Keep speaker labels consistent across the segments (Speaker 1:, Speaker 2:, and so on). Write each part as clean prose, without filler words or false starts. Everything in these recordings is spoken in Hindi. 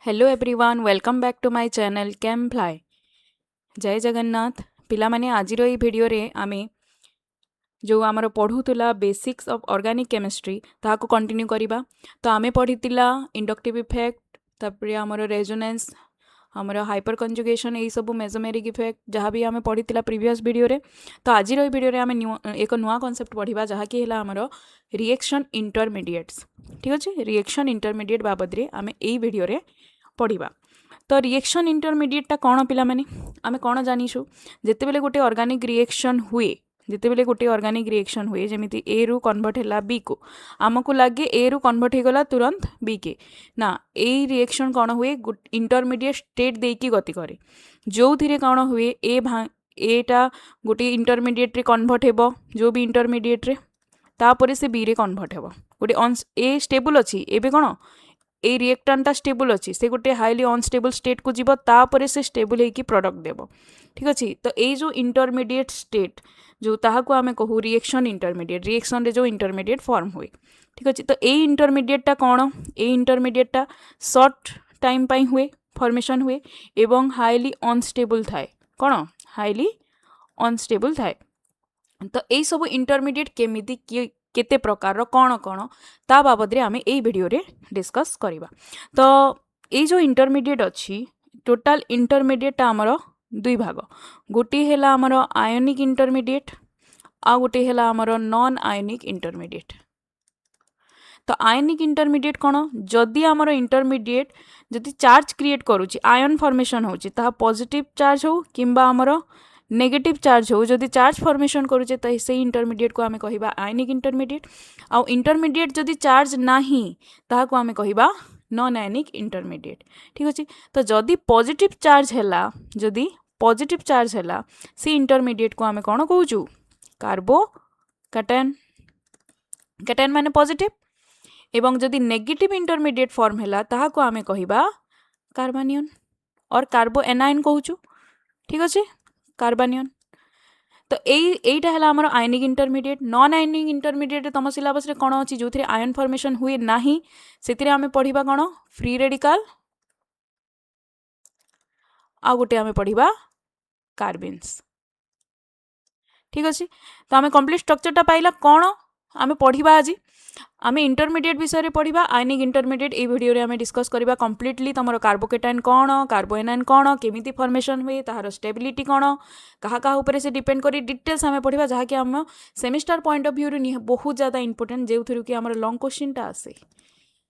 Speaker 1: Hello everyone welcome back to my channel Chemfly. Jai Jagannath पिला माने आज भिडियो रे आमे जो आमर पढ़ुला बेसिक्स ऑफ ऑर्गेनिक केमिस्ट्री ताको कंटिन्यू करिबा। तो आमे पढ़ीतिला इंडक्टिव इफेक्ट तापरे आमर रेजोनेंस आमर हाइपर कंजुगेशन यही सब मेसोमेरिक इफेक्ट जहाँ भी आमे पढ़ीतिला प्रीवियस वीडियो रे। तो आज वीडियो रे आमे एक नुआ कॉन्सेप्ट पढ़िबा जहाँकि है आमर रिएक्शन इंटरमीडिएट्स। ठीक अच्छे रिएक्शन इंटरमीडिएट बाबद रे आमे एई वीडियो रे पढ़िबा। तो रिएक्शन इंटरमीडिएटा कौन पिला माने आमे कौन जानिछु जेते बेले गोटे ऑर्गेनिक रिएक्शन हुए जितेबले गोटे ऑर्गेनिक रिएक्शन हुए जमीती ए रु कन्वर्ट है बी को आमको लगे ए रु कन्वर्ट होगला तुरंत बी के ना ए रिएक्शन कौन हुए इंटरमीडिएट स्टेट देकी गति करे जो थी कौन हुए एटा गोटे इंटरमीडिएट रे कन्वर्ट हेबो जो भी इंटरमीडिएट रे तापर से बी रे कन्वर्ट हेबो गोटे ए स्टेबल अच्छी एबे कौन ए रिएक्टांटा स्टेबल अच्छी से गोटे हाईली अनस्टेबल स्टेट को जीव तापर से स्टेबल होगी प्रोडक्ट देव। ठीक अच्छे तो ये जो इंटरमीडिएट स्टेट जो ताहाको आमे कहू रिएक्शन इंटरमीडिएट रिएक्शन रे जो इंटरमीडिएट फॉर्म हुए। ठीक अच्छे तो ये इंटरमीडिएटा कौन ए इंटरमीडिएटा शॉर्ट टाइम पाई हुए फॉर्मेशन हुए एवं हाईली अनस्टेबल थाए कौन हाईली अनस्टेबल थाए। तो यही सब इंटरमीडिएट केमिति केते प्रकार कौन कौन ता बाबद रे आमे एई वीडियो रे डिस्कस करिबा। तो ये जो इंटरमीडिएट अच्छी टोटाल इंटरमीडिएट आमर दुई भाग गोटे है आमर आयोनिक इंटरमीडिएट आ गोटे है आमर नॉन आयोनिक इंटरमीडिएट। तो आयोनिक इंटरमीडिएट कौन जदि आमर इंटरमीडिएट जदि चार्ज क्रिएट करुच्ची आयन फॉर्मेशन होची ताहा पॉजिटिव चार्ज हो किंबा आमर नेगेटिव चार्ज हो जदि चार्ज फॉर्मेशन करुचे तो से इंटरमीडिएट को आमे कहिबा आयोनिक इंटरमीडिएट आउ इंटरमीडिएट जदि चार्ज नाही ताहाको आमे कहिबा नॉन आयोनिक इंटरमीडिएट। ठीक अछि तो जदि पॉजिटिव चार्ज हैला जदि पॉजिटिव चार्ज हैला से इंटरमीडिएट को आमे कोन कहूचु कार्बोकैटायन कैटायन माने पॉजिटिव एवं जदि नेगेटिव इंटरमीडिएट फॉर्म हैला ताहाको आमे कहिबा कार्बानियन और कार्बोएनायन कहूचु। ठीक अछि कार्बानियन। तो एटा है आमर ionic intermediate non ionic intermediate तुम सिलेबस रे कौन अच्छी जो आयन फॉर्मेशन हुए नाही से आमे पढ़िबा कौन फ्री रेडिकल आ गोटे आमे पढ़िबा कार्बिन्स। ठीक अच्छे तो आमे कंप्लीट स्ट्रक्चरटा पाइला कौन आमे पढ़िबा आज आमे इंटरमीडिएट विषय पढ़िबा आयोनिक इंटरमीडिएट ए वीडियो रे आमे डिस्कस करिबा कंप्लीटली तमरो कार्बोकैटायन कौन कार्बोएनायन कौन केमिति फॉर्मेशन हुए ताहार स्टेबिलिटी कौन कहा कहा ऊपर से डिपेंड करी डिटेल्स आमे पढ़िबा जहा कि हम सेमिस्टर पॉइंट ऑफ व्यू रे बहुत ज्यादा इंपोर्टेंट जो थ्रू कि हमर लॉन्ग क्वेश्चनटा आसे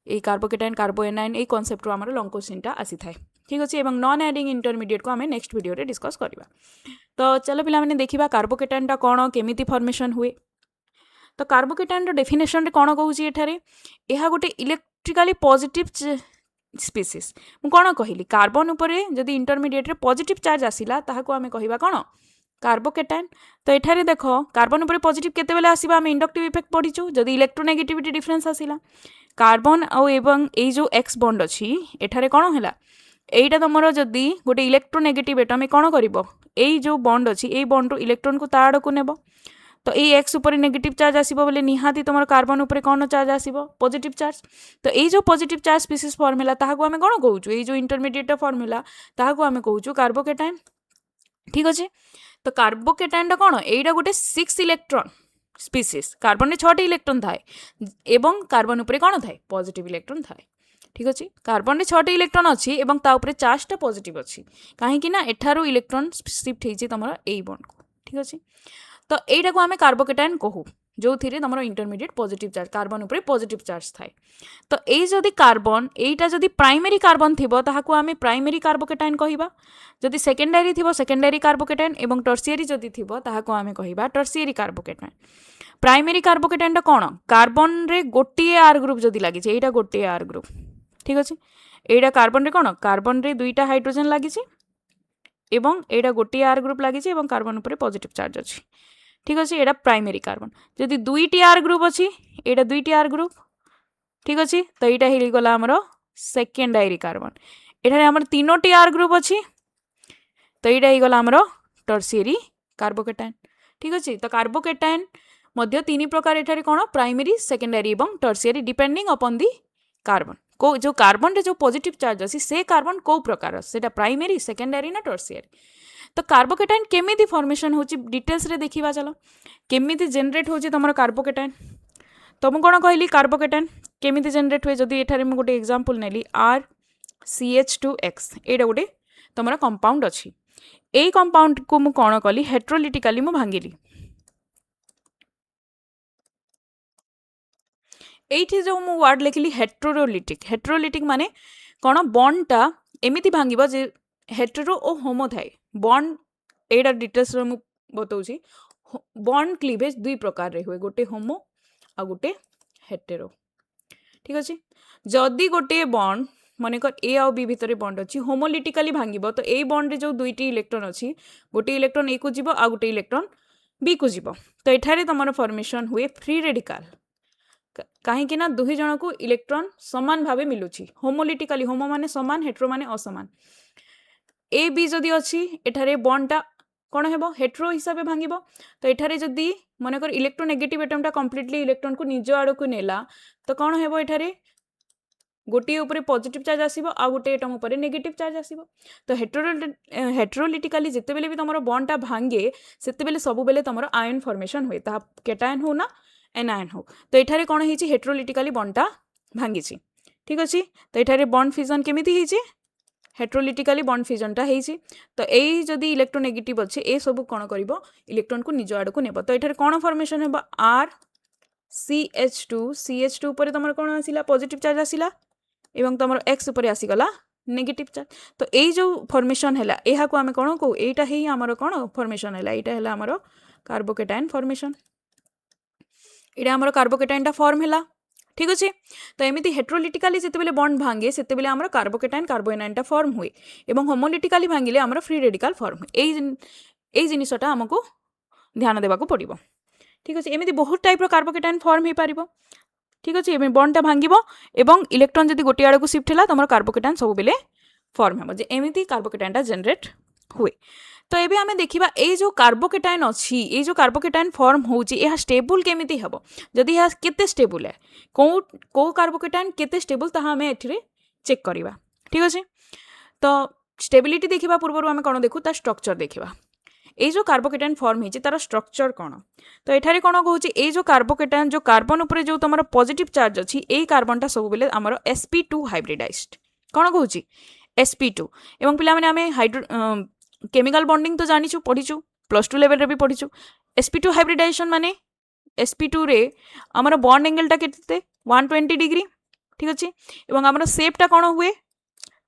Speaker 1: ए कार्बोकैटायन कार्बोएनायन ए कॉन्सेप्ट रो हमर लॉन्ग क्वेश्चनटा आसी थाए। ठीक अच्छे एवं नॉन आयोनिक इंटरमीडिएट को आमे नेक्स्ट वीडियो रे डिस्कस करिबा। तो चलो पिला माने देखिबा कार्बोकैटायनटा कौन केमिति फॉर्मेशन हुए। तो कार्बोकैटायन डेफिनेशन रे कौन कहूँ एठारे यह गोटे इलेक्ट्रिकली पॉजिटिव स्पीसीज मु कौन कहली कार्बन उपरे जदि इंटरमीडिएट रे पॉजिटिव चार्ज आसिला ताहाको आमे कहिबा कौन कार्बोकैटायन। तो एठारे देख कार्बन उपरे पॉजिटिव केते बेले आसीबा आमे इंडक्टिव इफेक्ट पढ़िचु जदि इलेक्ट्रोनेगेटिविटी डिफरेंस आसिला कार्बन आउ एवं ए जो एक्स बॉन्ड अछि एठारे कौन हैला एटा तमरो जदि गोटे इलेक्ट्रोनेगेटिव एटम कौन करिवो ए जो बॉन्ड अछि ए बॉन्ड रो इलेक्ट्रॉन को ता आड़को नेबो तो ये एक्स ऊपर नेगेटिव चार्ज आसीबो बोले निहाती तुम कार्बन ऊपर कौन चार्ज आसीबो पॉजिटिव चार्ज। तो ये जो पॉजिटिव चार्ज स्पीसीज फॉर्मूला ताहाको आमे कौन कहूचु ये जो इंटरमीडिएट फॉर्मूला ताहाको आमे कहूचु कार्बोकैटायन। ठीक अच्छे तो कार्बोकैटायन कौन एटा गोटे 6 इलेक्ट्रॉन स्पीसीज कार्बन रे 6टी इलेक्ट्रॉन थाए एवं कार्बन ऊपर कौन थाए पॉजिटिव इलेक्ट्रॉन थाए। ठीक अच्छे कार्बन रे 6टी इलेक्ट्रॉन अच्छी एवं ता ऊपर चार्जटा पॉजिटिव अच्छी कहीं ना एठारू इलेक्ट्रॉन शिफ्ट होइछि तमरा ए बॉन्ड को। ठीक अच्छे तो यहीटा को आमे कार्बोकैटायन कहू जो थी तुम इंटरमीडिएट पॉजिटिव चार्ज कार्बन ऊपर पॉजिटिव चार्ज थाए। तो ये जदि कार्बन एटा जदि प्राइमरी कार्बन थिबो ताहाको आमे प्राइमरी कार्बोकैटायन कहिबा जदि सेकेंडरी थिबो सेकेंडरी कार्बोकैटायन एवं टर्शियरी जदि थिबो ताहाको आमे कहिबा टर्शियरी कार्बोकैटायन। प्राइमरी कार्बोकैटायन कौन कार्बन रे गोटे आर ग्रुप जदि लागिছে एटा गोटे आर ग्रुप। ठीक अच्छे एटा कार्बन रे कौन कार्बन रे दुईटा हाइड्रोजन लागिছে एवं एटा गोटे आर ग्रुप लागिছে एवं कार्बन ऊपर पॉजिटिव चार्ज अच्छी। ठीक अच्छे एटा प्राइमरी कार्बन जदि दुईटी आर ग्रुप अच्छी एटा दुईटी आर ग्रुप। ठीक अच्छे तो यहाँ हो गला आमर सेकेंडरी कार्बन एठारे आमर 3टी आर ग्रुप अच्छी तो यहाँ हो गला आमर टर्शियरी कार्बोकैटायन। ठीक अच्छे तो कार्बोकैटायन मध्य 3 प्रकार एठारे कौन प्राइमरी सेकेंडरी एवं tertiary depending upon the carbon को जो कार्बन रे जो पॉजिटिव चार्ज अछि से कार्बन को प्रकार सेटा प्राइमरी सेकेंडरी ना टर्शियरी तो कार्बोकेटाइन केमिति फॉर्मेशन होची डिटेल्स रे देखिबा चलो केमिति जनरेट होची तमर कार्बोकेटाइन तो मु कोन कहली कार्बोकेटाइन केमिति जनरेट हुए जदि एठारे मु गोटे एग्जांपल नेली RCH2X एटा गोटे तमर कंपाउंड अछि एई कंपाउंड को मु कोन कहली हेट्रोलिटिकली मु भांगिली एठी जो मु वर्ड लिखली हेट्रोलिटिक माने कोन बॉन्डटा एमिति भांगिबो जे हेटेरो और होमो थाए बॉन्ड एटा डिटेल्स रे मु बताउची बॉन्ड क्लीवेज दुई प्रकार रे हुए गोटे होमो आ गोटे हेटेरो ठीक अछि जदी गोटे बॉन्ड मानेकर ए आ बी भितर बॉन्ड अछि होमोलिटिकली भांगिबो तो ए बॉन्ड रे जो दुईटी इलेक्ट्रॉन अछि गोटे इलेक्ट्रॉन ए को जीवो आ गोटे इलेक्ट्रॉन बी को जीवो तो एठारे तमर फॉर्मेशन हुए फ्री रेडिकल कहीं कि ना दुही जन को इलेक्ट्रॉन समान भावे मिलुची होमोलिटिकली होमो माने समान हेटेरो माने असमान ए बी जदि अछि एठारे बॉन्डटा कोन हेबो हेटेरो हिसाब से भांगिबो तो एठारे जदि मानेकर इलेक्ट्रोनेगेटिव एटमटा कंप्लीटली इलेक्ट्रॉन को निज आड़ को नेला तो कोन हेबो एठारे गोटे ऊपर पॉजिटिव चार्ज आसीबो आ गोटे एटम ऊपर नेगेटिव चार्ज आसीबो तो हेटेरोलिटिकली जेते बेले भी तमरो बॉन्डटा भांगे सेते बेले सब बेले तमरो आयन फॉर्मेशन हुए ता केटायन हो ना एनायन हो तो एठारे कोन हिची हेटेरोलिटिकली बॉन्डटा भांगीची ठीक अछि तो एठारे बॉन्ड फिजन केमिति हिची हेटेरोलिटिकली बॉन्ड फिजनटा हेछि तो एई जदि इलेक्ट्रोनेगेटिव अछि ए सब कोन करिवो इलेक्ट्रॉन को निज आड़ को नेबो तो एठारे कोन फॉर्मेशन हेबो CH2 ऊपर तमर कोन आसिला पॉजिटिव चार्ज आसिला एवं तमर X ऊपर आसी गला नेगेटिव चार्ज तो एई जो फॉर्मेशन हैला एहा को हमें कोन को एटा हेई हमर कोन फॉर्मेशन हैला एटा हैला हमर कार्बोकेटाइन फॉर्मेशन एटा हमर कार्बोकेटाइनटा फॉर्म हैला ठीक अछि तो एमिति हेटेरोलिटिकली जेते बेले बॉन्ड भांगे सेते बेले हमर कार्बोकेटाइन कार्बोएनाइनटा फॉर्म हुए एवं होमोलिटिकली भांगिले हमर फ्री रेडिकल फॉर्म हुए एई जिनिसटा हमको ध्यान देबा को पड़िबो ठीक अछि एमिति बहुत टाइप रो कार्बोकेटाइन फॉर्म हे पारिबो ठीक अछि एमे बॉन्डटा भांगिबो एवं इलेक्ट्रॉन जदि गोटे आड़ को शिफ्ट हैला तमर कार्बोकेटाइन सब बेले फॉर्म हेबो जे एमिति कार्बोकेटाइनटा जनरेट हुए तो एबे हमें देखिबा ए जो कार्बोकेटाइन अछि ए जो कार्बोकेटाइन फॉर्म होउची एहा स्टेबल केमिति हेबो जदि एहा केते स्टेबल है को कार्बोकेटाइन केते स्टेबल ता हमें एथिरे चेक करिबा ठीक अछि तो स्टेबिलिटी देखिबा पूर्व हमें कोन देखु ता स्ट्रक्चर देखिबा ए जो कार्बोकेटाइन फॉर्म हिची तार स्ट्रक्चर कोन तो एठारे कोन कहउची ए जो कार्बोकेटाइन जो कार्बन ऊपर जो तमरो पॉजिटिव चार्ज अछि ए कार्बनटा सब बेले हमरो sp2 हाइब्रिडाइज्ड कोन कहउची sp2 एवं पिला माने हमें हाइड्रो केमिकल बॉन्डिंग तो जानिछु पढिछु +2 लेवल रे भी पढिछु sp2 हाइब्रिडाइजेशन माने sp2 रे हमरो बॉन्ड एंगलटा केते 120 डिग्री ठीक अछि एवं हमरो शेपटा कोन हुए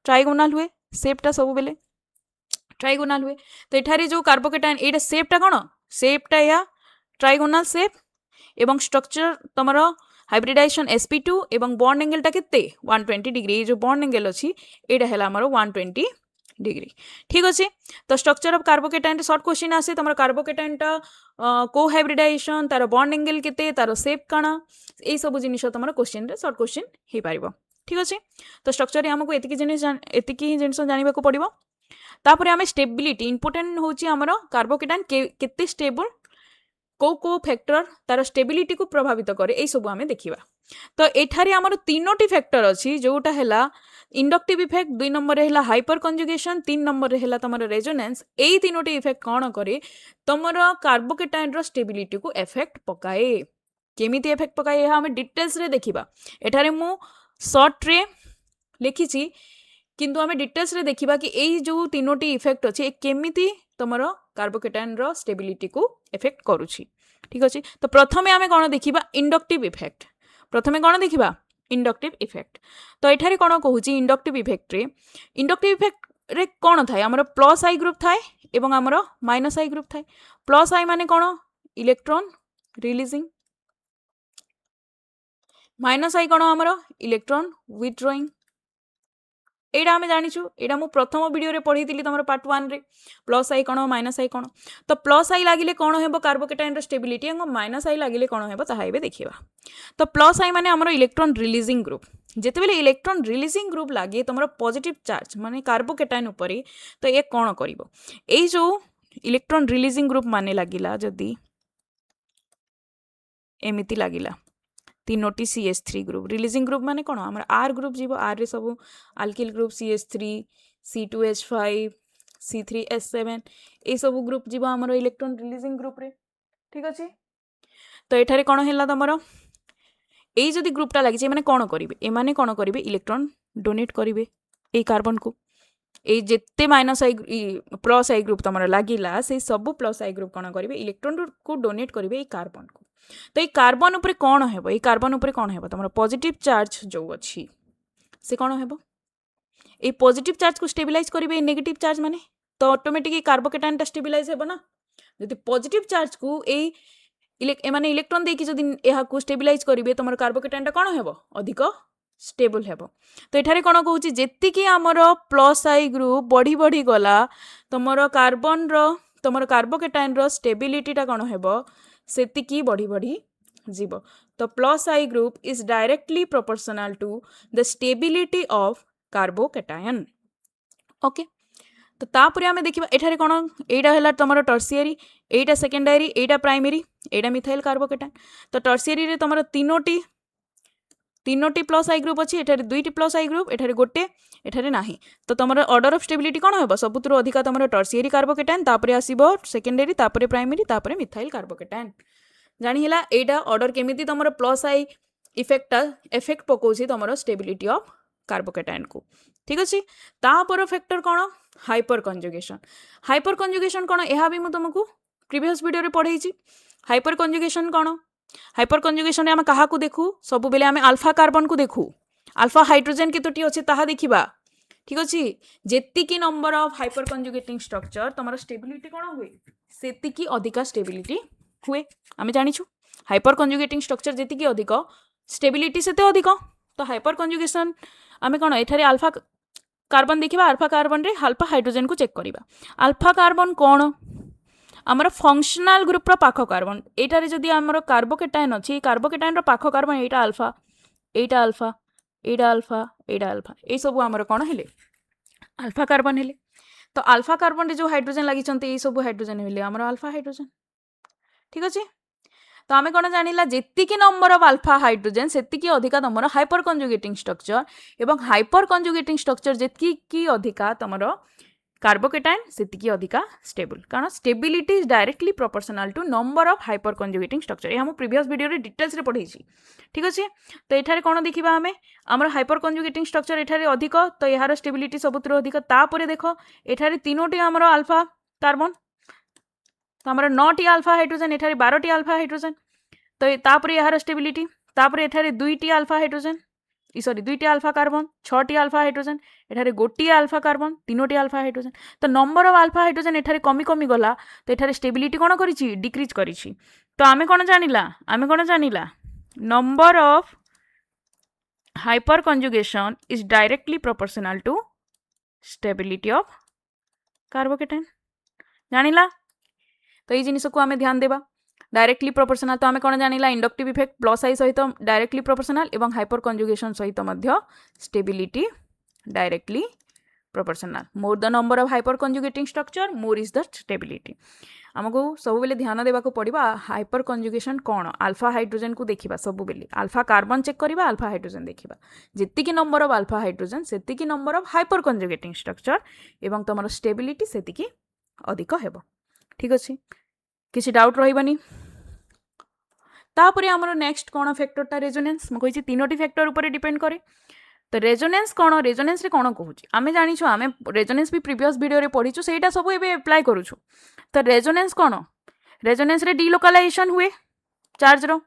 Speaker 1: ट्राइगोनल हुए शेपटा सब बेले ट्राइगोनल हुए तो एठारे जो कार्बोकेटाइन एटा शेपटा कोन शेपटा या ट्राइगोनल शेप एवं स्ट्रक्चर तमरो हाइब्रिडाइजेशन sp2 एवं बॉन्ड एंगलटा केते 120 डिग्री जो बॉन्ड एंगल अछि एटा हैला हमरो 120 डिग्री ठीक अछि तो structure of carbocation short question आसे तमरो कार्बोकेटाइनटा को हाइब्रिडाइजेशन तार बॉन्ड एंगल केते तार शेप काना ए सब जिनिस तमरो क्वेश्चन रे शॉर्ट क्वेश्चन हे पारिबो ठीक अछि तो स्ट्रक्चर रे हमको एतिकी जिनिस जानिबा को पड़िबो तापरे हमें स्टेबिलिटी इंपोर्टेंट होची हमरो कार्बोकेटाइन केते स्टेबल को फैक्टर तार स्टेबिलिटी को प्रभावित करे ए सब हमें देखिबा तो एठारे हमरो तीनोटी फैक्टर अछि जोटा हैला इंडक्टिव इफेक्ट 2 नंबर हैला हाइपर कंजुगेशन 3 नंबर हैला तमरो रेजोनेंस एई तीनोटी इफेक्ट कोन करे तमरो कार्बोकेटाइन रो स्टेबिलिटी को इफेक्ट पकाए केमिति इफेक्ट पकाए ए हमें डिटेल्स रे देखिबा एठारे मु शॉर्ट रे लिखिछि किंतु हमें डिटेल्स रे देखिबा कि एई जो तीनोटी इफेक्ट अछि केमिति तमरो कार्बोकेटाइन रो स्टेबिलिटी को इफेक्ट करूछि ठीक अछि तो प्रथमे हमें कोन देखिबा इंडक्टिव इफेक्ट प्रथमे कोन देखिबा इंडक्टिव इफेक्ट तो एठारे कोन कहूछि इंडक्टिव इफेक्ट रे कोन थाए हमरो प्लस आई ग्रुप थाए एवं हमरो माइनस आई ग्रुप थाए प्लस आई माने कोन इलेक्ट्रॉन रिलीजिंग माइनस आई कोन हमरो इलेक्ट्रॉन विथड्रॉइंग एडा हमें जानिछु एडा मु प्रथम वीडियो रे पढितिली तमरो पार्ट 1 रे प्लस आई कोन माइनस आई कोन तो प्लस आई लागिले कोन हेबो कार्बोकेटाइन रो स्टेबिलिटी एंग माइनस आई लागिले कोन हेबो ताहा एबे देखिबा तो प्लस आई माने हमरो इलेक्ट्रॉन रिलीजिंग ग्रुप जेते बेले इलेक्ट्रॉन रिलीजिंग ग्रुप लागे तमरो पॉजिटिव चार्ज माने कार्बोकेटाइन ऊपर तो ए कोन करिवो ए जो इलेक्ट्रॉन रिलीजिंग ग्रुप माने लागिला जदी एमिति लागिला तीनोटी CH3 ग्रुप रिलीजिंग ग्रुप माने कौन आम R ग्रुप जीव R रे सब आल्किल ग्रुप CH3 C2H5 C3H7 ये सब ग्रुप जीव आमर इलेक्ट्रॉन रिलीजिंग ग्रुप रे ठीक अच्छे तो एठारे कौन है तुमर এই যদি গ্রুপটা লাগিছে এমানে কোণ করিবে এমানে কোণ করিবে ইলেকট্রন ডোনেট করিবে এই কার্বন কু এই যেতে minus I plus I group তোমার লাগিলা সেই সবু প্লস আই গ্রুপ কোণ করিবে ইলেকট্রন কু ডোনেট করিবে এই কার্বন কু তো এই কার্বন উপরে কোণ হেব এই কার্বন উপরে কোণ হেব তোমার পজিটিভ চার্জ যৌ অছি সে কোণ হেব এই পজিটিভ চার্জ কু স্টেবিলাইজ করিবে এই নেগেটিভ চার্জ মানে তো অটোমেটিক এই কার্বোকেটাইনটা স্টেবিলাইজ হেব না যদি পজিটিভ চার্জ কু এই एमाने इलेक्ट्रॉन देकी जदि यहाँ स्टेबिलाइज करेंगे तुम कार्बोकेटाइनटा कौन हेब अधिक स्टेबल हेब तो एठारे कौन कहूँ जेतिकी आमर प्लस आई ग्रुप बढ़ी बढ़ी गला तुम कार्बन तुम कार्बोकेटाइन स्टेबिलिटीटा कौन हेब सेतिकी बढ़ी बढ़ी जीव तो plus I group is directly proportional to the stability of carbocation okay तो तापर आम देखा एठारे कौन एटा है तुम टर्सियरी एटा सेकेंडरी एटा प्राइमरी एटा मिथाइल कार्बोकेटाइन तो टर्सियरी रे तुम तीनोटी प्लस आई ग्रुप अच्छी एठारे दुईटी प्लस आई ग्रुप एठारे गोटे एठारे नाही तो तुम ऑर्डर ऑफ स्टेबिलिटी कौन हम सबुत अधिक तुम टर्सियरी कार्बोकेटाइन तापर आसीबो सेकेंडरी तापर प्राइमरी तापर मिथाइल कार्बोकेटाइन जानिला एटा ऑर्डर केमिति तुम प्लस आई इफेक्ट पकाउछि तुम स्टेबिलिटी ऑफ कार्बोकेटाइन को ठीक अच्छे तापर फैक्टर कौन हाइपर कंजुगेशन कौन यह भी मुझे तुमको प्रीवियस वीडियो रे पढ़ाई हाइपर कंजुगेशन कौन हाइपर कंजुगेशन आम क्या देखू सब बेले आम अल्फा कार्बन को देखू अल्फा हाइड्रोजेन केतोटी अच्छे ताहा देखा ठीक अच्छे जेतिकी number of hyperconjugating structure तुम स्टेबिलिटी कौन हुए सेतिकी अधिका स्टेबिलिटी हुए आम जानिछु हाइपर कंजुगेटिंग स्ट्रक्चर जेतिकी अधिक स्टेबिलिटी सेते अधिक तो हाइपर कंजुगेशन आम कौन एठारे अल्फा कार्बन देखा अल्फा कार्बन रे अल्फा हाइड्रोजेन को चेक करवा अल्फा कार्बन कौन आमर फंक्शनल ग्रुप रो पाख कार्बन एटारे जदि आमर कार्बोकेटाइन अच्छी कार्बोकेटाइन रो पाख कार्बन एटा अल्फा एटा अल्फा एटा अल्फा एटा अल्फा ये सब आमर कौन हेले अल्फा कार्बन हेले तो अल्फा कार्बन रे जो हाइड्रोजेन लगी ये सब हाइड्रोजेन हेले आमर अल्फा हाइड्रोजेन ठीक अच्छे तो आम कौन जानिला जेतिकी नंबर ऑफ अल्फा हाइड्रोजेन सेतिकी अधिका तुम हाइपर कंजुगेटिंग स्ट्रक्चर एवं हाइपर कंजुगेटिंग स्ट्रक्चर जेतिकी अधिका तुम कार्बोकेटाइन सेतिकी अधिका स्टेबल कारण stability is directly proportional to number of hyperconjugating structure यह प्रीवियस वीडियो रे डिटेल्स रे पढ़ाई ठीक अच्छे तो एठारे कौन देखा आम आमर हाइपर कंजुगेटिंग स्ट्रक्चर एठारे अधिक तो यार स्टेबिलिटी सबुत अधिक तापर देख एठारे तीनोटी आमर अल्फा कार्बन तो आमर 9टी अल्फा हाइड्रोजेन एठारे 12टी अल्फा हाइड्रोजेन तो तापर यार स्टेबिलिटी तापर एठारे 2टी अल्फा हाइड्रोजेन सॉरी 2टी अल्फा कार्बन 6टी अल्फा हाइड्रोजेन एठारे गोटे अल्फा कार्बन 3टी अल्फा हाइड्रोजेन तो नंबर ऑफ अल्फा हाइड्रोजेन एठारे कमी कमी गला तो एठारे स्टेबिलिटी कौन करिछि डिक्रीज करिछि तो आमे कौन जानिला number of hyperconjugation is directly proportional to stability of carbocation जानिला तो ये जिनिस को आम ध्यान देवा डायरेक्टली प्रोपोर्शनल तो आम कौन जानिला इंडक्टिव इफेक्ट प्लस आई सहित डायरेक्टली प्रोपोर्शनल एवं हाइपर कंजुगेशन सहित stability directly proportional more the number of hyperconjugating structure more is the stability आमको सब बेले ध्यान देवाक पड़िबा हाइपर कंजुगेशन कौन अल्फा हाइड्रोजेन को देखा सब बेले अल्फा कार्बन चेक करवा अल्फा हाइड्रोजेन देखा जेतिकी नंबर ऑफ अल्फा हाइड्रोजेन सेतिकी number of hyperconjugating structure एवं तुम स्टेबिलिटी सेतिकी अधिक हेब ठीक अच्छे किसी डाउट रही तापर आमर नेक्स्ट कौन फैक्टरटा रेजोनेंस मुझे तीनोटी फैक्टर ऊपर डिपेंड करे तो रेजोनेंस कौन रेजोनेंस रे कौन कहूँ आम जानिछु आम रेजोनेंस भी प्रीवियस वीडियो रे पढ़ीछु सेटा सब एबे अप्लाई करूछु तो रेजोनेंस कौन रेजोनेंस रे डिलोकालाइजेशन हुए चार्ज रो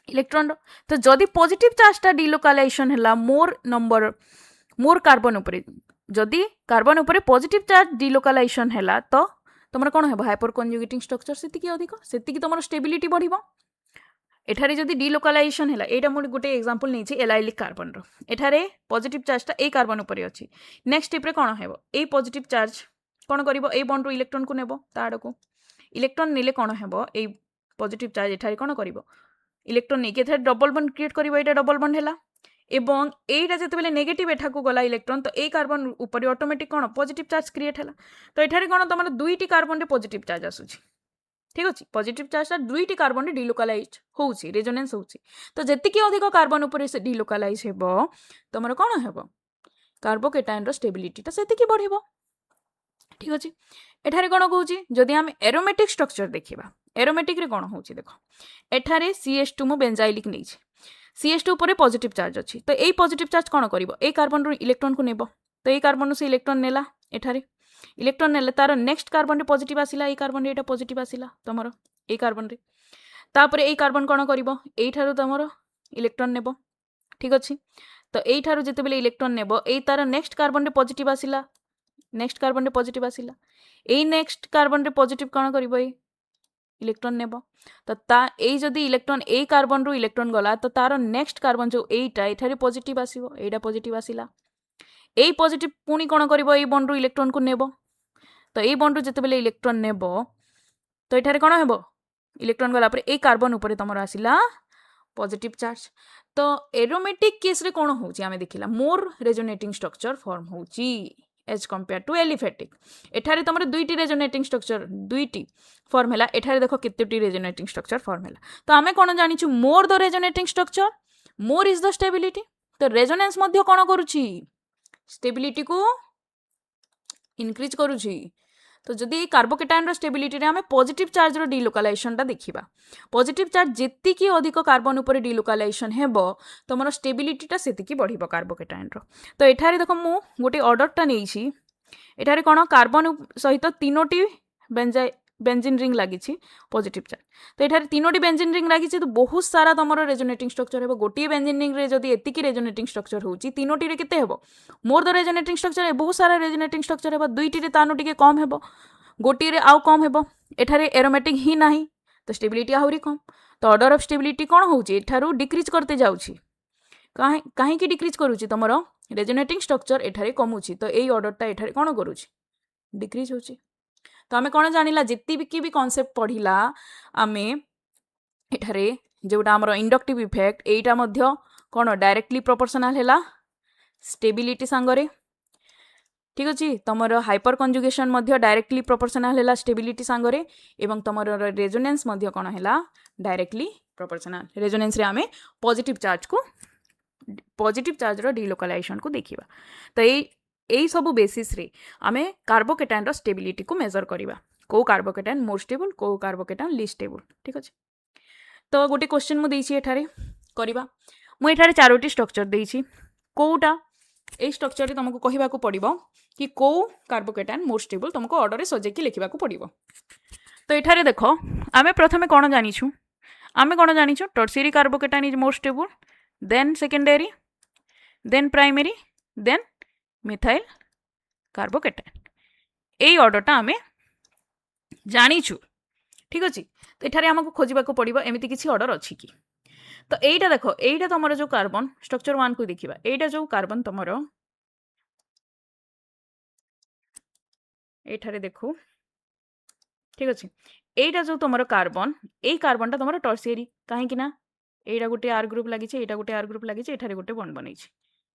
Speaker 1: इलेक्ट्रॉन रो तो जदि पॉजिटिव चार्जटा डिलोकालाइजेशन हैला मोर कार्बन उपरे जदि कार्बन उपरे पॉजिटिव चार्ज डिलोकालाइजेशन हैला तो तुम कौन है हाइपर कंजुगेटिंग स्ट्रक्चर सेतिकी अधिक सेतिकी तुम स्टेबिलिटी बढ़िबो एठारे जदि डिलोकालाइजेशन हैला एटा मु गोटे एग्जांपल नेछि एलाइलिक कार्बन रो एठारे पॉजिटिव चार्जटा ए कार्बन उपरे अछि नेक्स्ट स्टेप रे कौन हेबो ए पॉजिटिव चार्ज कौन करिवो ए बॉन्ड रो इलेक्ट्रॉन को नेबो ताड़ को इलेक्ट्रॉन नेले कौन हेबो ए पॉजिटिव चार्ज एठारे कौन करिवो इलेक्ट्रॉन नेके एठारे डबल बॉन्ड क्रिएट करिवो एटा डबल बॉन्ड हैला एवं एटा जेतेबेले नेगेटिव एठा को गला इलेक्ट्रॉन तो ए कार्बन ऊपर ऑटोमेटिक कौन पॉजिटिव चार्ज क्रिएट हैला तो एठारे कौन तुम दुईटी कार्बन रे पॉजिटिव चार्ज आसुची ठीक अच्छे पॉजिटिव चार्जटा दुईटी कार्बन डिलोकालाइज होउची रेजोनेंस होउची तो जेतिकी अधिक कार्बन ऊपर से डिलोकालाइज हेबो तमर कोन हेबो कार्बोकेटायन रो स्टेबिलिटीटा सेतिकी बढ़िबो ठीक अच्छे एठारे कोन कहूची जदि हम एरोमेटिक स्ट्रक्चर देखिबा एरोमेटिक रे कोन होउची देखो एठारे CH2 मो बेंजाइलिक नै छै CH2 ऊपर पॉजिटिव चार्ज अच्छी तो यही पॉजिटिव चार्ज कौन कर कार्बन रू इलेक्ट्रॉन को नेब तो यही कार्बन रू से इलेक्ट्रॉन नेला एठारे इलेक्ट्रॉन नेले तार नेक्स्ट कार्बन रे पॉजिटिव आसिला ए कार्बन रे एटा पॉजिटिव आसिला तमरो ए कार्बन रे तापरे ए कार्बन कौन करिवो एई ठारो तमरो इलेक्ट्रॉन नेब ठीक अच्छे तो एई ठारो जते बेले इलेक्ट्रॉन नेब एई तार नेक्स्ट कार्बन रे पॉजिटिव आसिला नेक्स्ट कार्बन रे पॉजिटिव आसिला एई नेक्स्ट कार्बन रे पॉजिटिव कौन करिवो ए इलेक्ट्रॉन नेब तो ता ए जदि इलेक्ट्रॉन ए कार्बन रू इलेक्ट्रॉन गला तो तार नेक्स्ट कार्बन जो एटा एठारे पॉजिटिव आसीबो एटा पॉजिटिव आसिला ए पॉजिटिव पुनी कोन करिवो ए बॉन्ड रू इलेक्ट्रॉन को नेब तो ए बॉन्ड रू जते बेले इलेक्ट्रॉन नेब तो एठारे कोन हेबो इलेक्ट्रॉन गला पर ए कार्बन ऊपर तमर आसिला पॉजिटिव चार्ज तो एरोमेटिक केस रे कोन होउची आमे देखिला मोर रेजोनेटिंग स्ट्रक्चर फॉर्म होउची एज कंपेयर टू एलिफेटिक एठारे तमर दुईटी रेजोनेटिंग स्ट्रक्चर दुईटी फॉर्म हैला एठारे देखो केतेटी रेजोनेटिंग स्ट्रक्चर फॉर्म हैला तो आमे कोन जानिछु more the resonating structure more is the stability तो रेजोनेंस मध्य कोन करूची स्टेबिलिटी को इंक्रीज करूची तो जदि कार्बोकेटायन रो स्टेबिलिटी रे आमे पॉजिटिव चार्ज रो डिलोकालाइजेशन ता देखिबा पॉजिटिव चार्ज जेति की अधिक कार्बन ऊपर डिलोकालाइजेशन हेबो तमरो स्टेबिलिटी ता सेति की बढ़िबो कार्बोकेटायन रो तो एठारे देखो मु गोटे ऑर्डर ता नेइछि एठारे कोन कार्बन सहित तीनोटी बेंजीन रिंग लागिछि पॉजिटिव चार्ज तो एठारे तीनोटी बेंजीन रिंग लागिछि तो बहुत सारा तमरो रेजोनेटिंग स्ट्रक्चर हेबो गोटी बेंजीन रिंग रे जदि एतिकी रेजोनेटिंग स्ट्रक्चर होउछि तीनोटी रे केते हेबो मोर द रेजोनेटिंग स्ट्रक्चर है बहुत सारा रेजोनेटिंग स्ट्रक्चर हेबो दुईटी रे तानो टिके कम हेबो गोटी रे आउ कम हेबो एठारे एरोमेटिक ही नाही तो स्टेबिलिटी आहुरी कम तो ऑर्डर ऑफ स्टेबिलिटी कोन होउछि एठारू डिक्रीज करते जाउछि काहे की डिक्रीज करूछि तमरो रेजोनेटिंग स्ट्रक्चर एठारे कमुछि तो एई ऑर्डरटा एठारे कोन करूछि डिक्रीज होउछि तो आमे कोन जानिला जेति भी कांसेप्ट पढिला आमे एठारे जेउटा हमरो इंडक्टिव इफेक्ट एइटा मध्य कोन डायरेक्टली प्रोपोर्शनल हैला स्टेबिलिटी संगरे ठीक अछि तमरो हाइपर कंजुगेशन मध्य डायरेक्टली प्रोपोर्शनल हैला स्टेबिलिटी संगरे एवं तमरो रेजोनेंस मध्य कोन हैला डायरेक्टली प्रोपोर्शनल रेजोनेंस रे आमे पॉजिटिव चार्ज रो डिलोकालाइजेशन को देखिबा तो एई सब बेसिस रे आमे कार्बोकेटायन रो स्टेबिलिटी को मेजर करिबा को कार्बोकेटायन मोर स्टेबल को कार्बोकेटायन लीस्ट स्टेबल ठीक अछि तो गोटे क्वेश्चन मु देइछि एठारे करिबा मु एठारे चारोटी स्ट्रक्चर देइछि कोउटा ए स्ट्रक्चर रे तुमको कहिबा को पड़िबो कि को कार्बोकेटायन मोर स्टेबल तुमको ऑर्डर रे सजे कि लिखिबा को पड़िबो तो एठारे देखो आमे प्रथमे कोन जानिछु आमे कोन जानिछु tertiary carbocation is more stable than secondary than primary than methyl carbocation एई ऑर्डरटा आमे जानिछु ठीक अछि तो एठारे हमको खोजिबा को पड़िबो एमिति किछि ऑर्डर अछि कि तो एइटा देखो एइटा तमरो जो कार्बन स्ट्रक्चर 1 को देखिबा एइटा जो कार्बन तमरो एठारे देखो ठीक अछि एइटा जो तमरो कार्बन एई कार्बनटा तमरो टर्शियरी काहे कि ना एइटा गोटे आर ग्रुप लागि छै एइटा गोटे आर ग्रुप लागि छै एठारे गोटे बॉन्ड बनै छै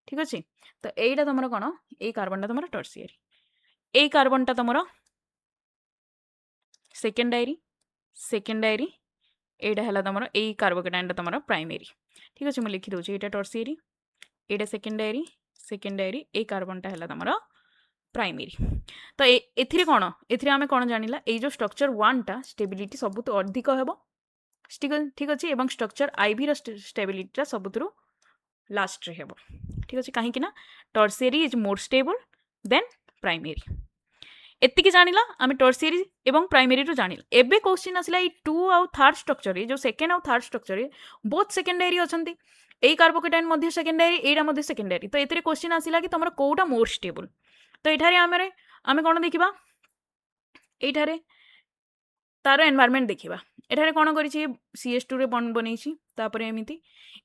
Speaker 1: ठीक अछि तो एइटा तमरो कोन एई कार्बनटा तमरो टर्शियरी एई कार्बनटा तमरो सेकेंडरी एटा हैला तमरो एई कार्बोकेटायन तमरो प्राइमरी ठीक अछि म लिखि दउ छी एटा टर्शियरी एटा सेकेंडरी एई कार्बनटा हैला तमरो प्राइमरी तो एथिरे कोन एथिरे आमे कोन जानिला एई जो स्ट्रक्चर 1 टा स्टेबिलिटी सबुत अधिक हेबो ठीक अछि एवं स्ट्रक्चर आईवी रो स्टेबिलिटी सबुतरो लास्ट रे हेबो ठीक अछि काहे कि ना tertiary is more stable than primary एतिकी जानिला आमे टर्शियरी एवं प्राइमरी रो जानिला एबे क्वेश्चन आसिला ई 2 आउ थर्ड स्ट्रक्चर जो सेकेंड आउ थर्ड स्ट्रक्चर बोथ सेकेंडरी अछंती एई कार्बोकेटायन मध्य सेकेंडरी एइरा मध्य सेकेंडरी तो एतिरे क्वेश्चन आसिला कि तमरो कोउटा मोर स्टेबल तो एठारे आमे कोन देखिबा एठारे तार एनवायरनमेंट देखिबा एठारे कोन करिछि CH2 रे बॉन्ड बनैछि तापरे एमिति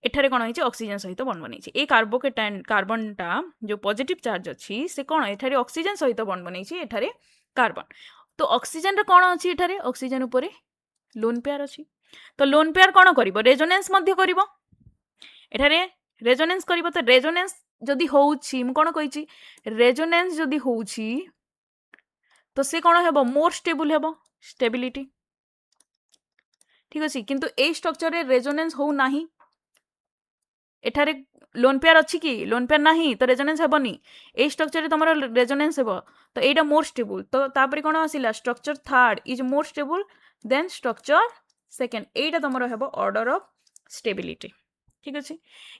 Speaker 1: एठारे कोन होइछि ऑक्सीजन सहित बॉन्ड बनैछि ए कार्बोकेटायन कार्बनटा जो पॉजिटिव चार्ज अछि से कोन एठारे ऑक्सीजन सहित बॉन्ड बनैछि एठारे कार्बन तो ऑक्सीजन रे कोन अछि एठारे ऑक्सीजन ऊपर लोन पेयर अछि तो लोन पेयर कोन करिवो रेजोनेंस मध्य करिवो एठारे रेजोनेंस करिवो तो रेजोनेंस जदि होउछि म कोन कहिछि रेजोनेंस जदि होउछि तो से कोन हेबो मोर स्टेबल हेबो स्टेबिलिटी ठीक अच्छे किंतु ए स्ट्रक्चर रे रेजोनेंस हो नाही एठारे लोन पेयर अच्छी कि लोन पेयर नाही तो रेजोनेंस हेबनी ए स्ट्रक्चर रे तमरो रेजोनेंस हेबो तो एटा मोर स्टेबल तो तापरे कोन आसिला structure third is more stable than structure second एटा तमरो हेबो ऑर्डर ऑफ स्टेबिलिटी ठीक अच्छे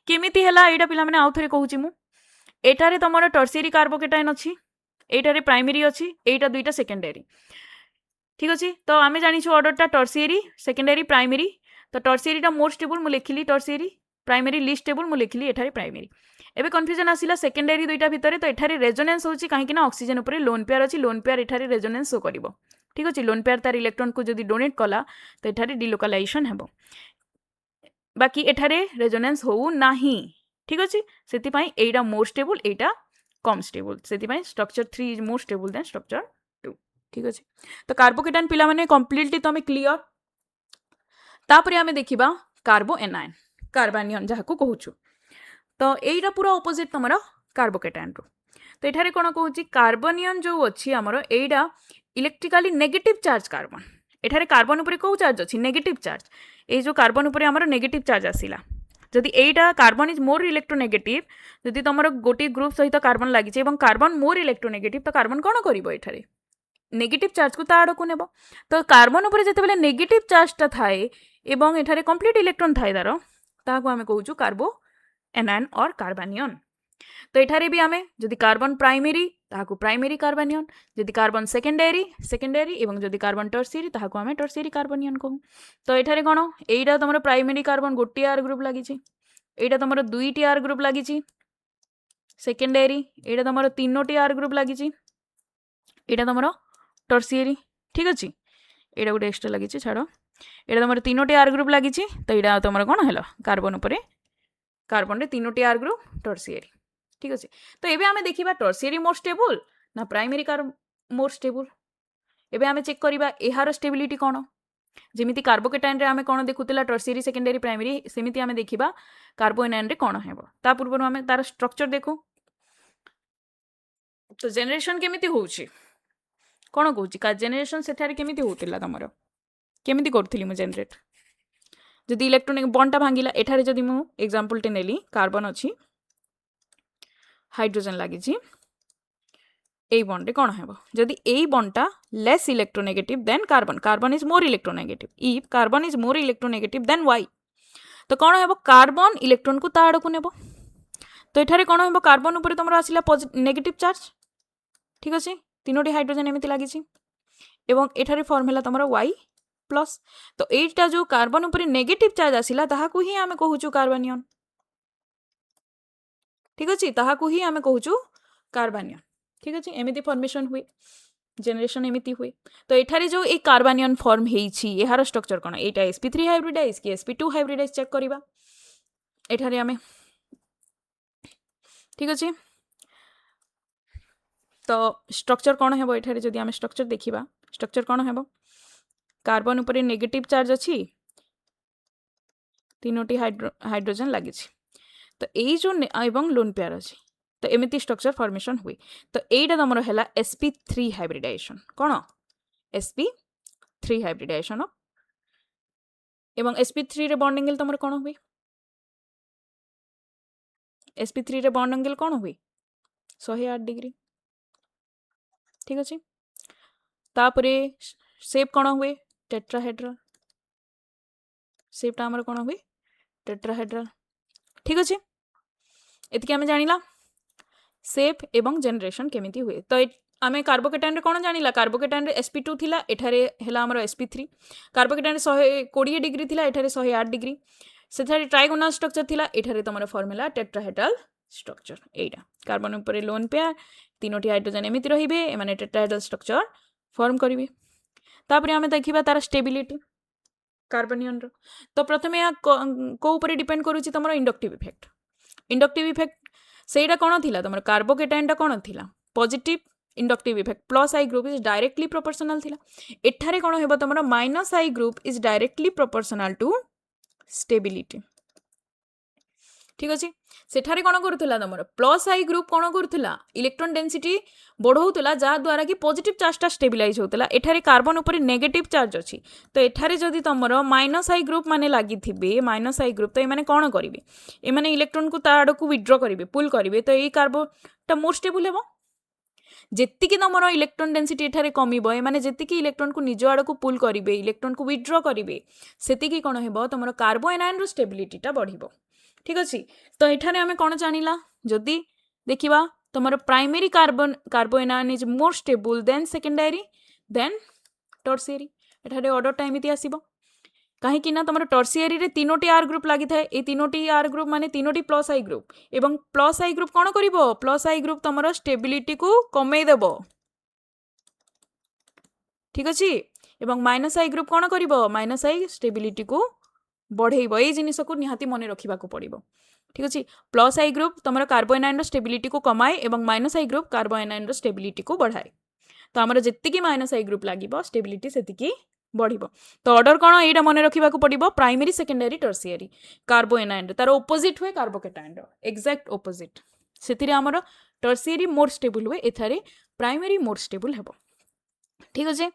Speaker 1: केमिति हला एटा पिला माने आउ थरे कहूची मु एटारे तमरो टर्शियरी कार्बोकेटाइन अछि एटारे प्राइमरी अछि एटा दुईटा सेकेंडरी ठीक अच्छे तो आमे जानिछु ऑर्डरटा टर्शियरी सेकेंडरी प्राइमरी तो टर्शियरीटा मोर स्टेबल मु लिखिली टर्शियरी प्राइमरी लिस्ट टेबल मु लिखिली एठारे प्राइमरी एबे कन्फ्यूजन आसिला सेकेंडरी दुईटा भितरे तो एठारे रेजोनेंस होची काहेकि ना ऑक्सीजन ऊपर लोन पेयर अछि लोन पेयर एठारे रेजोनेंस शो करिवो ठीक अछि लोन पेयर तार इलेक्ट्रॉन को जदी डोनेट कला तो एठारे डिलोकलाइजेशन हेबो बाकी एठारे रेजोनेंस होउ नाही ठीक अछि सेति पई एटा मोर स्टेबल एटा कम स्टेबल सेति पई structure 3 is more stable than structure 2 ठीक अछि तो कार्बोकेटाइन पिला माने कंप्लीटली तमे क्लियर तापरे हमें देखिबा कार्बो एनायन कार्बानियन जाहाको कहूछु तो एटा पूरा ऑपोजिट तमरा कार्बोकेटाइन रो तो एठारे कोन कहूची कार्बोनियन जो अछि हमरो एटा इलेक्ट्रिकली नेगेटिव चार्ज कार्बन एठारे कार्बन ऊपर को चार्ज अछि नेगेटिव चार्ज ए जो कार्बन ऊपर हमरो नेगेटिव चार्ज आसिला जदि एटा कार्बन इज मोर इलेक्ट्रोनेगेटिव जदि तमरो गोटी ग्रुप सहित कार्बन लागि एवं कार्बन मोर इलेक्ट्रोनेगेटिव तो कार्बन कोन करिवो एठारे नेगेटिव चार्ज को ताड़ को नेबो तो कार्बन ऊपर जते बेले नेगेटिव चार्ज ता थाए एवं एठारे कंप्लीट इलेक्ट्रॉन थाए दारो ताको आमे कहूछु कार्बो एनायन और कार्बानियन तो एठारे भी आमे जदि कार्बन प्राइमरी ताको प्राइमरी कार्बानियन जदि कार्बन सेकेंडरी सेकेंडरी एवं जदि कार्बन टर्शियरी ताको आमे टर्शियरी कार्बानियन कहू तो एठारे कोन एटा तमरो प्राइमरी कार्बन गोटी आर ग्रुप लागि छि एटा तमरो दुईटी आर ग्रुप लागि छि सेकेंडरी एटा तमरो तीनोटी आर ग्रुप लागि छि एटा तमरो टर्शियरी ठीक अछि एटा गोटे एक्स्ट्रा लागि छि छाड़ो एटा तमरो तीनोटी आर ग्रुप लागि छि तो एटा तमरो कोन हला कार्बन ऊपर कार्बन रे तीनोटी आर ग्रुप टर्शियरी ठीक अछि तो एबे हमें देखिबा टर्शियरी मोर स्टेबल ना प्राइमरी मोर स्टेबल एबे हमें चेक करिबा एहार स्टेबिलिटी कोन जेमिति कार्बोकेटाइन रे हमें कोन देखुतिला टर्शियरी सेकेंडरी प्राइमरी सेमिति हमें देखिबा कार्बोएनायन रे कोन हेबो ता पूर्व हमें तार स्ट्रक्चर देखो तो जनरेशन केमिति होउची कोन कहूची का जनरेशन सेठारे केमिति होतिला तमरो केमिति करथिली मु जनरेट जदि इलेक्ट्रॉनिक बॉन्डटा भांगिला एठारे जदि मु एग्जांपल टे नेली कार्बन अछि हाइड्रोजन लागि छि ए बॉन्ड रे कोन हेबो जदि ए बॉन्डटा less electronegative than carbon carbon is more electronegative if carbon is more electronegative than Y तो कोन हेबो कार्बन इलेक्ट्रॉन को ताड़ को नेबो तो एठारे कोन हेबो कार्बन ऊपर तमरो आसिला नेगेटिव चार्ज ठीक अछि तीनोटी हाइड्रोजन एमिति लागि छि एवं एठारे फॉर्मूला तमरो y प्लस तो एटा जो कार्बन ऊपर नेगेटिव चार्ज आसिला ताहा को ही हमें कहूछु कार्बानियन ठीक अछि ताहा को ही हमें कहूछु कार्बानियन ठीक अछि एमिति फॉर्मेशन हुए जनरेशन एमिति हुए तो एठारे जो ए कार्बानियन फॉर्म हेइ छि एहार स्ट्रक्चर कोन एटा sp3 हाइब्रिडाइज कि sp2 हाइब्रिडाइज चेक करिबा एठारे हमें ठीक अछि तो स्ट्रक्चर कोन हेबो एठारे जदि हमें स्ट्रक्चर देखिबा स्ट्रक्चर कोन हेबो कार्बन ऊपर नेगेटिव चार्ज अछि तीनोटी हाइड्रोजन लागि छि तो ए जो एवं लोन पेयर अछि तो एमिति स्ट्रक्चर फॉर्मेशन हुए तो एटा तमरो हैला sp3 हाइब्रिडाइजेशन कोन sp3 हाइब्रिडाइजेशन एवं sp3 रे बॉन्ड एंगल तमरो कोन हुए sp3 रे बॉन्ड एंगल कोन हुए 108 डिग्री ठीक अछि तापरे शेप कोन हुए टेट्राहेड्रल शेपटा हमर कोन हुए टेट्राहेड्रल ठीक अछि एतिके हमें जानिला शेप एवं जनरेशन केमिति हुए तो आमे कार्बोकेटाइन रे कोन जानिला कार्बोकेटाइन रे sp2 थिला एठारे हेला हमर sp3 कार्बोकेटाइन रे 120 डिग्री थिला एठारे 108 डिग्री सेठारे ट्राइगोनल स्ट्रक्चर थिला एठारे तमरो फार्मूला टेट्राहेड्रल स्ट्रक्चर एटा कार्बन ऊपर लोन पेयर तीनोटी हाइड्रोजन एमिति रहिबे माने टेट्राहेड्रल स्ट्रक्चर फॉर्म करिवे तापरे हमें देखिबा तार स्टेबिलिटी कार्बनियन रो तो प्रथमे या को ऊपर डिपेंड करूची तमरो इंडक्टिव इफेक्ट सेटा कोन थिला तमरो कार्बोकेटाइन टा कोन थिला positive inductive effect plus I group is directly proportional थिला एठारे कोन हेबो तमरो minus I group is directly proportional to stability ठीक अच्छे सेठारे कौन करूला तुम प्लस आई ग्रुप कौन करूला इलेक्ट्रॉन डेंसिटी बढ़ाऊला जहाद्वारा कि पॉजिटिव चार्जटा स्टेबिलाइज होता एठारे कार्बन उपर नेगेटिव चार्ज अच्छी तो एठारे जदि तुम माइनस आई ग्रुप माने लगी माइनस आई ग्रुप तो ये कौन करेंगे ये इलेक्ट्रॉन को ता आड़ को विड्र करेंगे पुल करेंगे तो ये कार्बनटा मोर स्टेबल हे जेतिकी तुम इलेक्ट्रॉन डेंसिटी एठारे कमिबो ए माने जेतिकी इलेक्ट्रॉन को निज आड़ को पुल करेंगे इलेक्ट्रॉन को विड्र करेंगे सेतिकी कौन हेबो तुम कार्बोएनायन रो स्टेबिलिटीटा बढ़िबो ठीक अच्छे तो एठारे आमे कौन जानिला जदि देखिबा तुम primary carbanion is more stable than secondary than tertiary एठारे ऑर्डरटा एमिति आसीबो कहीं तुम टर्शियरी रे तीनोटी आर ग्रुप लगी थाए ये तीनोटी आर ग्रुप माने तीनोटी प्लस आई ग्रुप एवं प्लस आई ग्रुप कौन करिवो प्लस आई ग्रुप तुम स्टेबिलिटी को कमे देबो ठीक अच्छे एवं माइनस आई ग्रुप कौन करिवो माइनस आई स्टेबिलिटी को बढ़ेब ये जिनिस को निहाती मन रखा पड़ो ठीक अच्छे प्लस आई ग्रुप तुम कार्बोएनायन स्टेबिलिटी को कमाए एवं माइनस आई ग्रुप कार्बोएनायन स्टेबिलिटी को बढ़ाए तो आमर जी माइनस आई ग्रुप लगे स्टेबिलिटी से बढ़िबो तो ऑर्डर कौन यहाँ मन रखा पड़ो प्राइमरी सेकेंडरी टर्शियरी कार्बोएनायन तार ओपोजिट हुए कार्बोकेटायन एक्जाक्ट ओपोजिट से आमर टर्शियरी मोर स्टेबल हुए एथारे प्राइमरी मोर स्टेबल हेबो ठीक अच्छे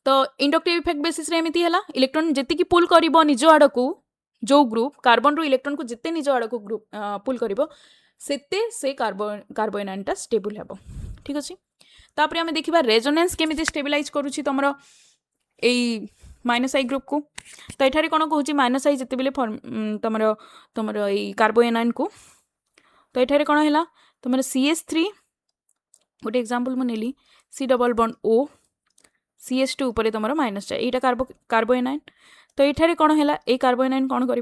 Speaker 1: तो इंडक्टिव इफेक्ट बेसिस रे एमिति हला इलेक्ट्रॉन जेतिकी पुल करिवो निज आड़ को जो ग्रुप कार्बन रो इलेक्ट्रॉन को जिते निज आड़ को ग्रुप पुल करिवो सेते से कार्बोएनायनटा स्टेबल हेबो ठीक अछि तापर आमे देखिबा रेजोनेंस केमिति stabilise करूछि तमरो AE minus I group को तो एठारे कोन कहूछि माइनस आई जते बेले तमरो एई कार्बोएनायन को तो एठारे कोन हला तमरो CH3 गोटे एग्जांपल म नेली C double bond O CH2 ऊपर तुम माइनस जाए यहाँ कार्बोएनायन तो ये कौन है ये कार्बोएनायन कौन कर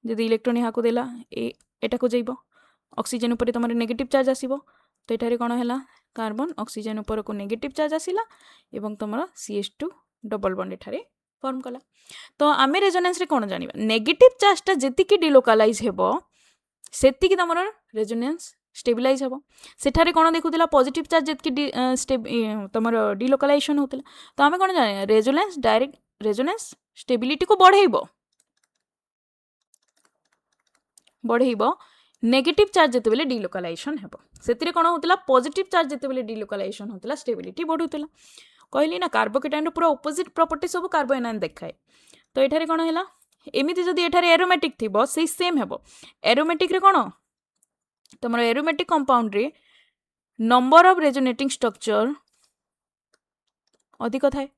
Speaker 1: जदि इलेक्ट्रॉन यहाँ को देला एटा को जाइब ऑक्सीजन ऊपर तुम नेगेटिव चार्ज आसीबो तो ये कौन है कार्बन ऑक्सीजन ऊपर को नेगेटिव चार्ज आसिला एवं तुम CH2 डबल बॉन्ड एठारे फॉर्म कला तो आमे रेजोनेंस रे कौन जानिबा नेगेटिव चार्जटा जेतिकी डिलोकालाइज हेबो सेतिकी तुम रेजोनेंस स्टेबिलाइज हेबो सेठारे कौन देखुला पॉजिटिव चार्ज जेतिकी तुम डिलोकालाइजेशन होता तो आमे कौन जाने रेजोनेंस डायरेक्ट रेजोनेंस स्टेबिलिटी को बढ़ेइबो नेगेटिव चार्ज जेते बेले डिलोकालाइजेशन हेबो सेतिरे कौन होतला पॉजिटिव चार्ज जेते बेले डिलोकालाइजेशन होतला स्टेबिलिटी बढ़ुतला कहली ना कार्बोकेटायन पूरा ऑपोजिट प्रॉपर्टी सब कार्बोएनायन देखाए तो एठारे कौन हैला एमिति जदि एठारे एरोमेटिक थिबो सेही सेम हेबो एरोमेटिक रे कौन तुम एरोमेटिक कंपाउंड रे नंबर ऑफ रेजोनेटिंग स्ट्रक्चर अधिक थाए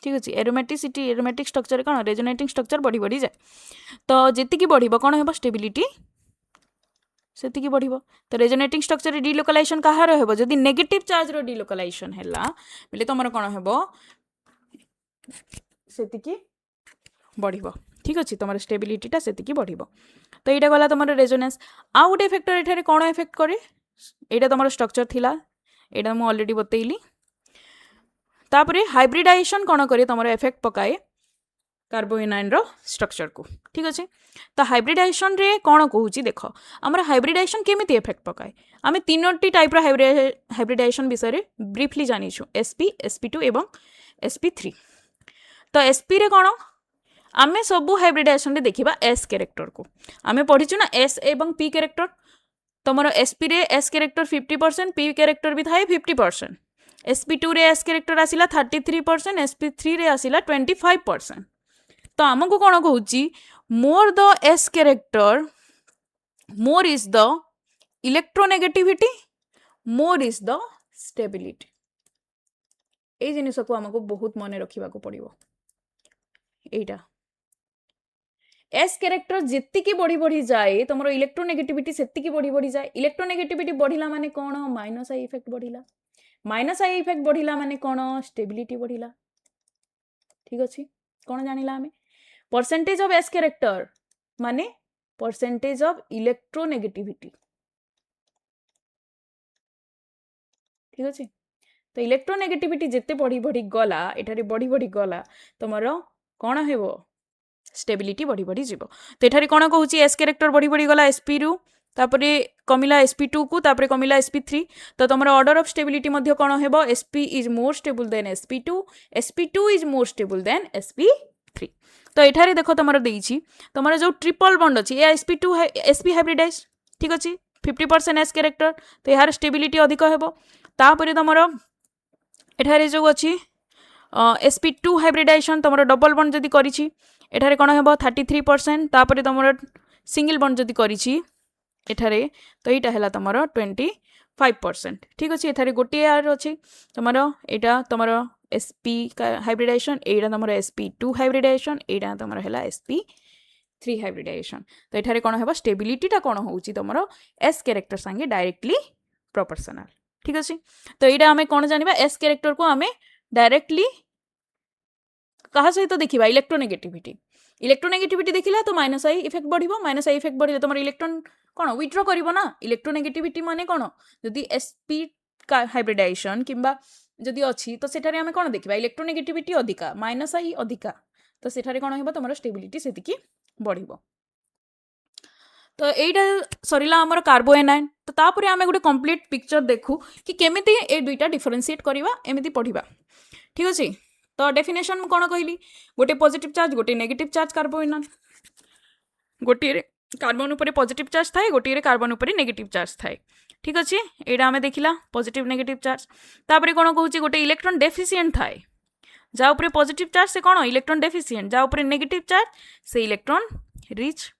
Speaker 1: ठीक अच्छे एरोमेटिक स्ट्रक्चर कौन रेजोनेटिंग स्ट्रक्चर बढ़ी बढ़ी जाए तो जीतिकी बढ़िबो कौन हेबो स्टेबिलिटी सेतिकी बढ़िबो तो रेजोनेटिंग स्ट्रक्चर डिलोकालाइजेशन कहार हेबो जदि नेगेटिव चार्ज रो डिलोकालाइजेशन हैला बेले तुमर कौन हेबो सेतिकी बढ़िबो ठीक अच्छे तुम स्टेबिलिटीटा सेतिकी बढ़िबो तो यहाँ गला तुम रेजोनेंस आउ गोटे फैक्टर एठारे कौन इफेक्ट करे यहाँ तुम स्ट्रक्चर थिला यहाँ मुझे ऑलरेडी बतैली तापरे हाइब्रिडाइजेशन कौन करे तुम इफेक्ट पकाए कार्बोएनायन रो स्ट्रक्चर को ठीक अच्छे तो हाइब्रिडाइजेशन रे कौन कहूँ देख आमर हाइब्रिडाइजेशन केमिति इफेक्ट पकाए आम तीनोटी टाइप हाइब्रिडाइजेशन विषय ब्रीफली जानीछु SP SP2 एवं SP3 तो SP रे कौन आमे सबू हाइब्रिडाइजेशन देखिबा S कैरेक्टर को आमे पढ़ीचु ना S एवं P कैरेक्टर तुमर SP रे S कैरेक्टर 50% P कैरेक्टर भी थाए 50% SP2 रे S कैरेक्टर आसिला 33% SP3 रे आसिला 25% तो आमको कौन कहूँ more the S character more is the electronegativity more is the stability ये जिनिस को आमको बहुत मन रखा पड़ो एटा एस कैरेक्टर जेतिकी बढ़ी बढ़ी जाए तुम इलेक्ट्रोनेगेटिविटी सेतिकी बढ़ी बढ़ी जाए इलेक्ट्रोनेगेटिविटी बढ़िला माने कौन माइनस आई इफेक्ट बढ़िला माइनस आई इफेक्ट बढ़िला माने कौन स्टेबिलिटी बढ़िला ठीक अच्छे कौन जानिला आमे परसेंटेज ऑफ एस कैरेक्टर माने परसेंटेज ऑफ इलेक्ट्रोनेगेटिविटी ठीक अच्छे तो इलेक्ट्रोनेगेटिविटी जिते बढ़ी बढ़ी गला एठारे बढ़ी बढ़ी गला तुमर कौन हेबो स्टेबिलिटी बढ़ी बढ़ी जीवो तो एठारे कौन कहूँ एस कैरेक्टर बढ़ी बढ़ी गला SP रु तापरे कमिला sp2 को तापरे कमिला sp3 तो तुम ऑर्डर ऑफ स्टेबिलिटी मध्य कौन हेबो sp is more stable then sp2 is more stable then sp3 तो एठारे देखो तुम देइछि तुम जो ट्रिपल बॉन्ड अछि ए sp2 sp हाइब्रिडाइज ठीक अछि 50% s कैरेक्टर तो यार स्टेबिलिटी अधिक हेबो तापरे तुम एठारे जो अछि sp2 हाइब्रिडाइजेशन तुम डबल बॉन्ड जदि करिछि एठारे कोन हेबो 33% तापरे तुम सिंगल बॉन्ड जदि करिछि एठारे तो एटा हैला तुमर 25% ठीक अछि एठारे गोटे यार अछि तुमर एटा तुमर sp हाइब्रिडाइजेशन एटा तुमर sp2 हाइब्रिडाइजेशन एटा तुमर हैला sp3 हाइब्रिडाइजेशन तो एठारे कोन हेबो स्टेबिलिटी ता कोन होउछि तुमर s कैरेक्टर संगे डायरेक्टली प्रोपोर्शनल ठीक अछि तो एटा हमें कोन जानिबा s कैरेक्टर को हमें डायरेक्टली कहा सहित देखिबा इलेक्ट्रोनेगेटिविटी देखिला तो माइनस आई इफेक्ट बढ़िबो माइनस आई इफेक्ट बढ़िले तुमर इलेक्ट्रॉन कोन विथड्रॉ करिवो ना इलेक्ट्रोनेगेटिविटी माने कोन जदि sp हाइब्रिडाइजेशन किंबा जदि अछि तो सेठारे हमें कोन देखिबा इलेक्ट्रोनेगेटिविटी अधिका माइनस आई अधिका तो सेठारे कोन हेबो तुमर स्टेबिलिटी सेतिकी बढ़िबो तो एटा सरिला हमर कार्बोएनाइन तो तापरे हमें गोटे कंप्लीट पिक्चर देखु कि केमिति ए दुईटा डिफरेंशिएट करिवा एमिति पढिबा ठीक अछि तो डेफिनेशन मु कोन कहली गोटे पॉजिटिव चार्ज गोटे नेगेटिव चार्ज कार्बोएनाइन गोटे रे कार्बन ऊपर पॉजिटिव चार्ज थाए गोटे रे कार्बन ऊपर नेगेटिव चार्ज थाए ठीक अछि एडा हमें देखिला पॉजिटिव नेगेटिव चार्ज तापरे कोन कहूची गोटे इलेक्ट्रॉन डेफिशिएंट थाए जा ऊपर पॉजिटिव चार्ज से कोन इलेक्ट्रॉन डेफिशिएंट जा ऊपर नेगेटिव चार्ज से इलेक्ट्रॉन रिच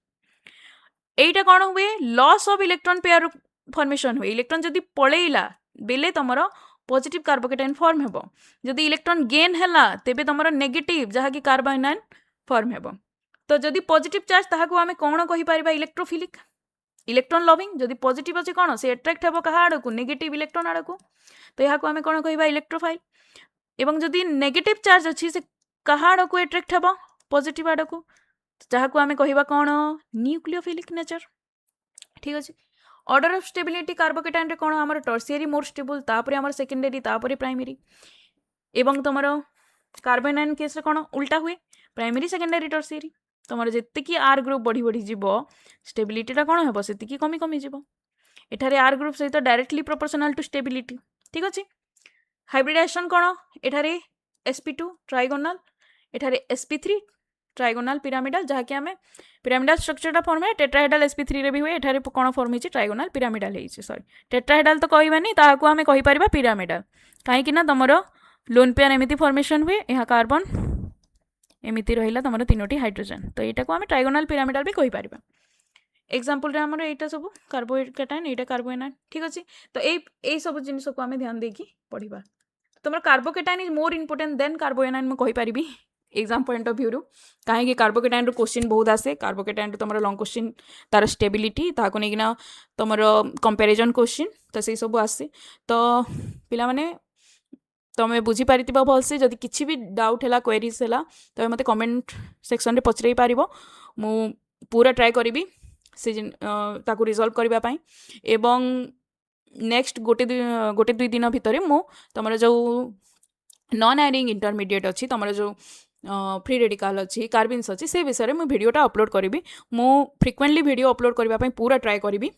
Speaker 1: एटा कोन हुए loss of electron pair formation हुए इलेक्ट्रॉन जदि पळेइला बेले तमरो पॉजिटिव कार्बोकेटाइन फॉर्म हेबो जदि इलेक्ट्रॉन गेन हैला तेबे तमरो नेगेटिव जहा कि कार्बोएनाइन फॉर्म हेबो तो जदि पॉजिटिव चार्ज ताहा को हमें कोन कहि परिबा इलेक्ट्रोफिलिक इलेक्ट्रॉन लविंग जदि पॉजिटिव अछि कोन से अट्रैक्ट हेबो कहा आड़ को नेगेटिव इलेक्ट्रॉन आड़ को तो यहा को हमें कोन कहिबा इलेक्ट्रोफाइल एवं जदि नेगेटिव चार्ज अछि से कहा आड़ को अट्रैक्ट हेबो पॉजिटिव आड़ को जहा को हमें कहिबा कोन न्यूक्लियोफिलिक नेचर ठीक अछि ऑर्डर ऑफ स्टेबिलिटी कार्बोकेटाइन रे कोन हमर टर्शियरी मोर स्टेबल तापरे हमर सेकेंडरी तापरे प्राइमरी एवं तमरो कार्बोनाइन केस रे कोन उल्टा हुए प्राइमरी सेकेंडरी टर्शियरी तमरो जत्ते की आर ग्रुप बढ़ी बढ़ी जीवो स्टेबिलिटी ता कोन हेबो सेति की कमी कमी जीवो एठारे आर ग्रुप सहित डायरेक्टली प्रोपोर्शनल टू स्टेबिलिटी ठीक अछि हाइब्रिडाइजेशन कोन एठारे sp2 ट्राइगोनल एठारे sp3 ट्राइगोनल पिरामिडल जहा कि हमें पिरामिडल स्ट्रक्चर फॉर्म है टेट्राहेड्रल sp3 रे भी हुए एठारे कोन फॉर्म हिची ट्राइगोनल पिरामिडल हिची सॉरी टेट्राहेड्रल तो कहबानी ताहा को हमें कहि परिबा पिरामिडल काहे कि ना तमरो लोन पेयर एमिति फॉर्मेशन हुए यहाँ कार्बन एमिति रहिला तमरो तीनोटी हाइड्रोजन तो एटा को हमें ट्राइगोनल पिरामिडल भी कहि परिबा एग्जांपल रे हमरो एटा सब कार्बोकेटाइन एटा कार्बोएनाइन ठीक अछि तो ए सब जिनिस को हमें ध्यान देकी पढिबा तमरो carbocation is more important than carbanion म कहि परिबी एग्जाम पॉइंट ऑफ व्यू रु कहीं कार्बोकेटाइन क्वेश्चन बहुत आसे कार्बोकेटाइन तुम लंग क्वेश्चन तार स्टेबिलिटी ताको नेकिना तुम कंपैरिजन क्वेश्चन तो से सब आसे तो पिला माने तुम बुझी पारि भलसे जदि किसी भी डाउट है क्वेरीज है तो मत कमेंट सेक्शन रे पचरई पारिबो मु पूरा ट्राई करी से ताको रिजॉल्व करबा पई एवं नेक्स्ट गोटे दुई दिन भितर मु तुम जो नॉन आयरिंग इंटरमीडिएट अच्छी तुम जो फ्री रेडिकल अच्छी कार्बिन्स अच्छी से विषय में मुझे वीडियोटा अपलोड करी मु फ्रिक्वेंटली वीडियो अपलोड करने पूरा ट्राए करी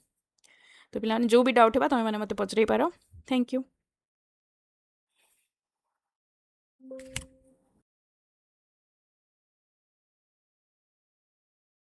Speaker 1: तो पिला जो भी डाउट है तुम मैंने मत पचरई पार थैंक यू